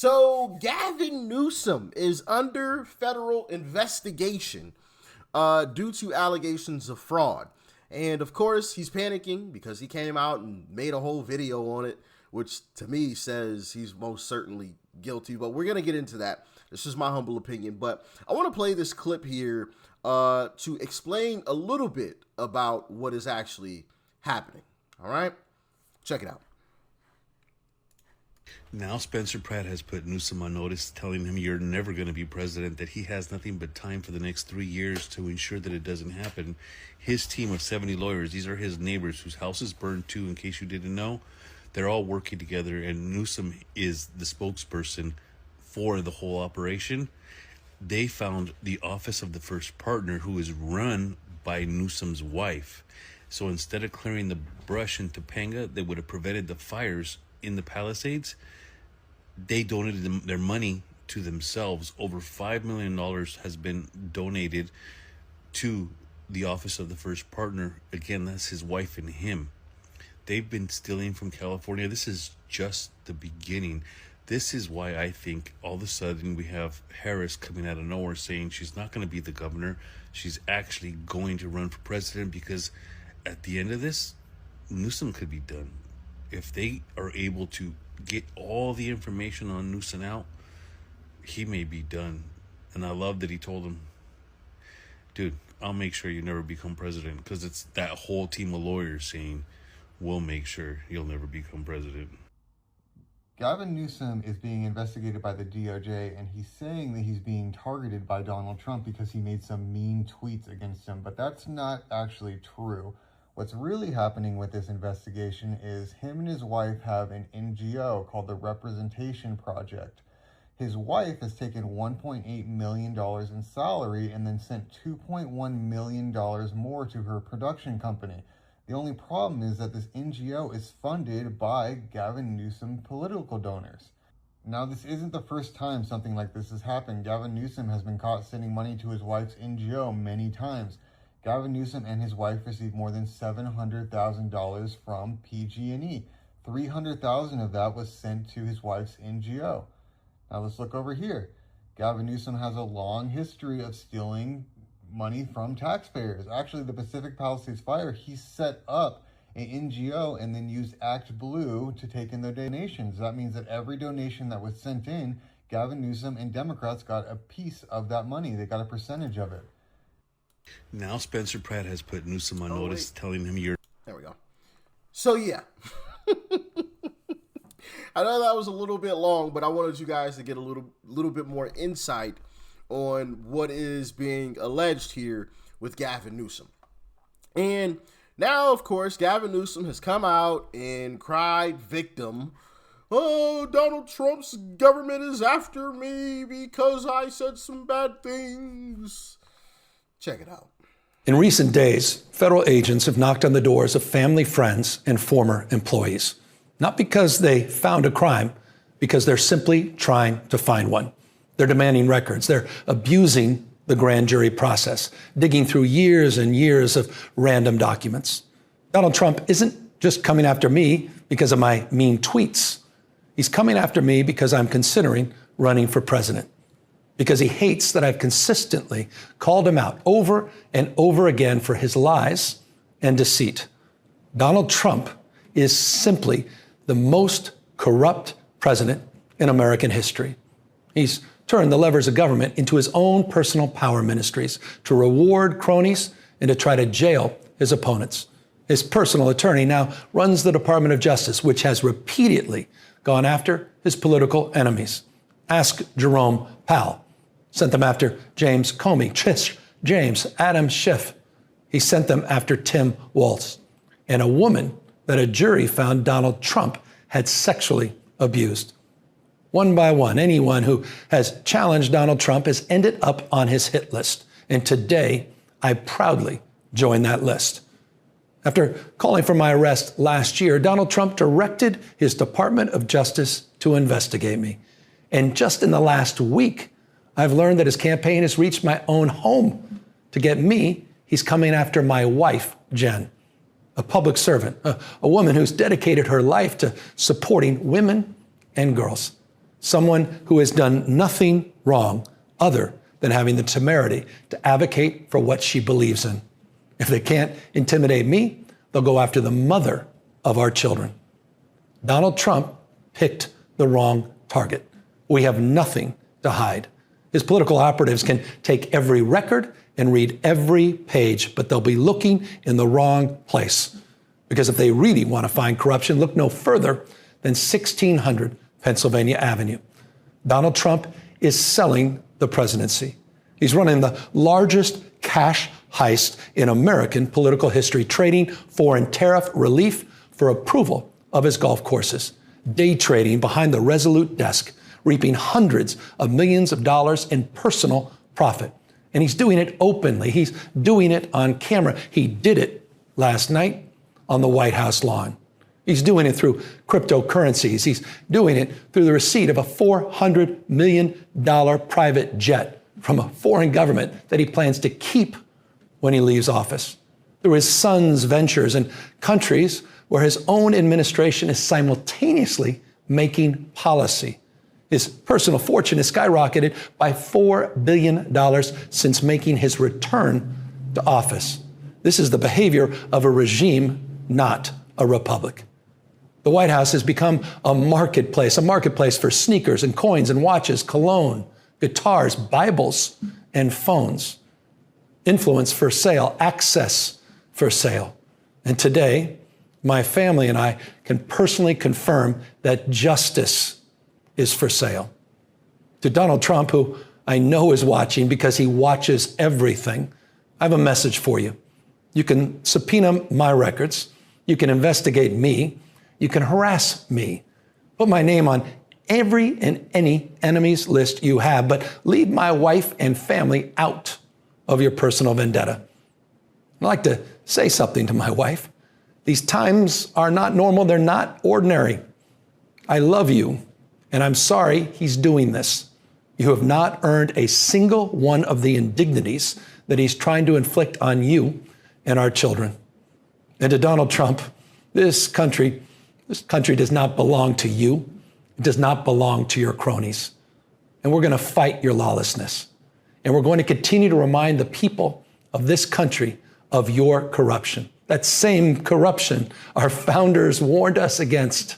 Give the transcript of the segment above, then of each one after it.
So Gavin Newsom is under federal investigation due to allegations of fraud. And of course, he's panicking because he came out and made a whole video on it, which to me says he's most certainly guilty. But we're going to get into that. This is my humble opinion. But I want to play this clip here to explain a little bit about what is actually happening. All right? Check it out. Now Spencer Pratt has put Newsom on notice, telling him you're never going to be president, that he has nothing but time for the next 3 years to ensure that it doesn't happen. His team of 70 lawyers, these are his neighbors whose houses burned too, in case you didn't know. They're all working together, and Newsom is the spokesperson for the whole operation. They found the office of the first partner, who is run by Newsom's wife. So instead of clearing the brush in Topanga that would have prevented the fires in the Palisades, they donated their money to themselves. Over $5 million has been donated to the office of the first partner. Again, that's his wife and him. They've been stealing from California. This is just the beginning. This is why I think all of a sudden we have Harris coming out of nowhere saying she's not going to be the governor. She's actually going to run for president, because at the end of this, Newsom could be done. If they are able to get all the information on Newsom out, he may be done. And I love that he told him, dude, I'll make sure you never become president, because it's that whole team of lawyers saying, we'll make sure you'll never become president. Gavin Newsom is being investigated by the DOJ, and he's saying that he's being targeted by Donald Trump because he made some mean tweets against him, but that's not actually true. What's really happening with this investigation is him and his wife have an NGO called the Representation Project. His wife has taken $1.8 million in salary and then sent $2.1 million more to her production company. The only problem is that this NGO is funded by Gavin Newsom political donors. Now, this isn't the first time something like this has happened. Gavin Newsom has been caught sending money to his wife's NGO many times. Gavin Newsom and his wife received more than $700,000 from PG&E. $300,000 of that was sent to his wife's NGO. Now let's look over here. Gavin Newsom has a long history of stealing money from taxpayers. Actually, the Pacific Palisades Fire, he set up an NGO and then used Act Blue to take in their donations. That means that every donation that was sent in, Gavin Newsom and Democrats got a piece of that money. They got a percentage of it. Now Spencer Pratt has put Newsom on notice, telling him you're... There we go. So yeah. I know that was a little bit long, but I wanted you guys to get a little bit more insight on what is being alleged here with Gavin Newsom. And now, of course, Gavin Newsom has come out and cried victim. Oh, Donald Trump's government is after me because I said some bad things. Check it out. In recent days, federal agents have knocked on the doors of family, friends, and former employees. Not because they found a crime, because they're simply trying to find one. They're demanding records. They're abusing the grand jury process, digging through years and years of random documents. Donald Trump isn't just coming after me because of my mean tweets. He's coming after me because I'm considering running for president, because he hates that I've consistently called him out over and over again for his lies and deceit. Donald Trump is simply the most corrupt president in American history. He's turned the levers of government into his own personal power ministries to reward cronies and to try to jail his opponents. His personal attorney now runs the Department of Justice, which has repeatedly gone after his political enemies. Ask Jerome Powell. Sent them after James Comey, Trish James, Adam Schiff. He sent them after Tim Walz, and a woman that a jury found Donald Trump had sexually abused. One by one, anyone who has challenged Donald Trump has ended up on his hit list. And today, I proudly join that list. After calling for my arrest last year, Donald Trump directed his Department of Justice to investigate me. And just in the last week, I've learned that his campaign has reached my own home. To get me, he's coming after my wife, Jen, a public servant, a woman who's dedicated her life to supporting women and girls. someone who has done nothing wrong other than having the temerity to advocate for what she believes in. If they can't intimidate me, they'll go after the mother of our children. Donald Trump picked the wrong target. We have nothing to hide. His political operatives can take every record and read every page, but they'll be looking in the wrong place. Because if they really want to find corruption, look no further than 1600 Pennsylvania Avenue. Donald Trump is selling the presidency. He's running the largest cash heist in American political history, trading foreign tariff relief for approval of his golf courses, day trading behind the Resolute desk, reaping hundreds of millions of dollars in personal profit. And he's doing it openly. He's doing it on camera. He did it last night on the White House lawn. He's doing it through cryptocurrencies. He's doing it through the receipt of a $400 million private jet from a foreign government that he plans to keep when he leaves office. Through his son's ventures in countries where his own administration is simultaneously making policy. His personal fortune has skyrocketed by $4 billion since making his return to office. This is the behavior of a regime, not a republic. The White House has become a marketplace for sneakers and coins and watches, cologne, guitars, Bibles, and phones. Influence for sale, access for sale. And today, my family and I can personally confirm that justice is for sale. To Donald Trump, who I know is watching because he watches everything, I have a message for you. You can subpoena my records. You can investigate me. You can harass me. Put my name on every and any enemies list you have, but leave my wife and family out of your personal vendetta. I'd like to say something to my wife. These times are not normal. They're not ordinary. I love you, and I'm sorry he's doing this. You have not earned a single one of the indignities that he's trying to inflict on you and our children. And to Donald Trump, this country does not belong to you. It does not belong to your cronies. And we're going to fight your lawlessness. And we're going to continue to remind the people of this country of your corruption. That same corruption our founders warned us against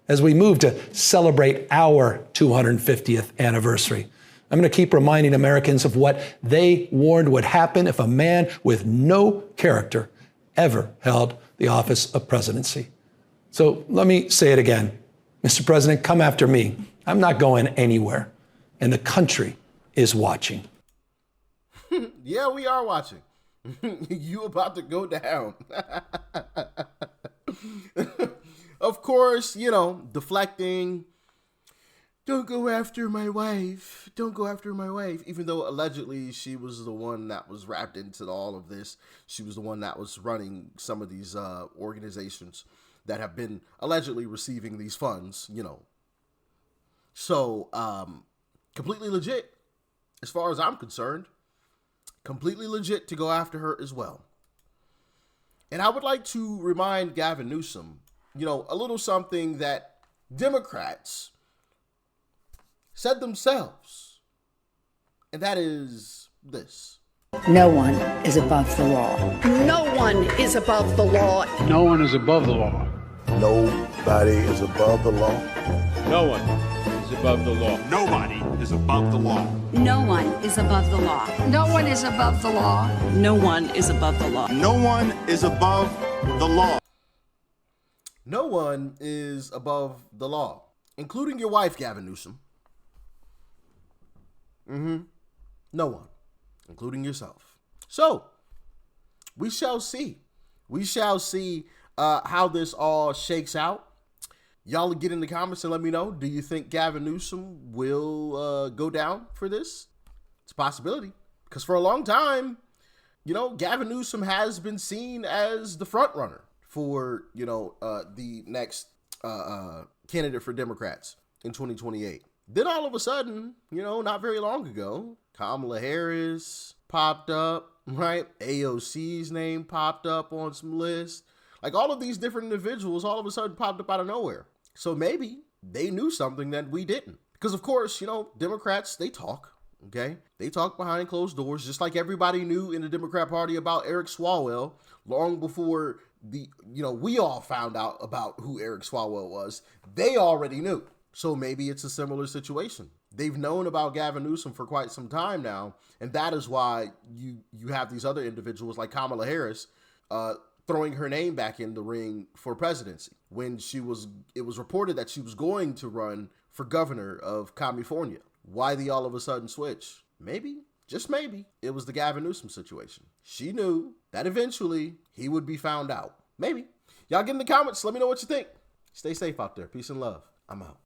as we move to celebrate our 250th anniversary. I'm going to keep reminding Americans of what they warned would happen if a man with no character ever held the office of presidency. So let me say it again. Mr. President, come after me. I'm not going anywhere. And the country is watching. Yeah, we are watching. You about to go down. Of course, deflecting. Don't go after my wife. Don't go after my wife. Even though allegedly she was the one that was wrapped into all of this. She was the one that was running some of these organizations that have been allegedly receiving these funds, So, completely legit, as far as I'm concerned. Completely legit to go after her as well. And I would like to remind Gavin Newsom, a little something that Democrats said themselves. And that is this. No one is above the law. No one is above the law. No one is above the law. Nobody is above the law. No one is above the law. Nobody is above the law. No one is above the law. No one is above the law. No one is above the law. No one is above the law. No one is above the law, including your wife, Gavin Newsom. No one, including yourself. So, we shall see. We shall see how this all shakes out. Y'all get in the comments and let me know. Do you think Gavin Newsom will go down for this? It's a possibility. Because for a long time, Gavin Newsom has been seen as the front runner for, the next candidate for Democrats in 2028. Then all of a sudden, not very long ago, Kamala Harris popped up, right? AOC's name popped up on some lists. Like all of these different individuals all of a sudden popped up out of nowhere. So maybe they knew something that we didn't. Because, of course, you know, Democrats, they talk, okay? They talk behind closed doors, just like everybody knew in the Democrat Party about Eric Swalwell long before we all found out about who Eric Swalwell was. They already knew. So maybe it's a similar situation. They've known about Gavin Newsom for quite some time now, and that is why you have these other individuals like Kamala Harris throwing her name back in the ring for presidency when it was reported that she was going to run for governor of California. Why the all of a sudden switch? Maybe, just maybe, it was the Gavin Newsom situation. She knew that eventually he would be found out. Maybe. Y'all get in the comments. Let me know what you think. Stay safe out there. Peace and love. I'm out.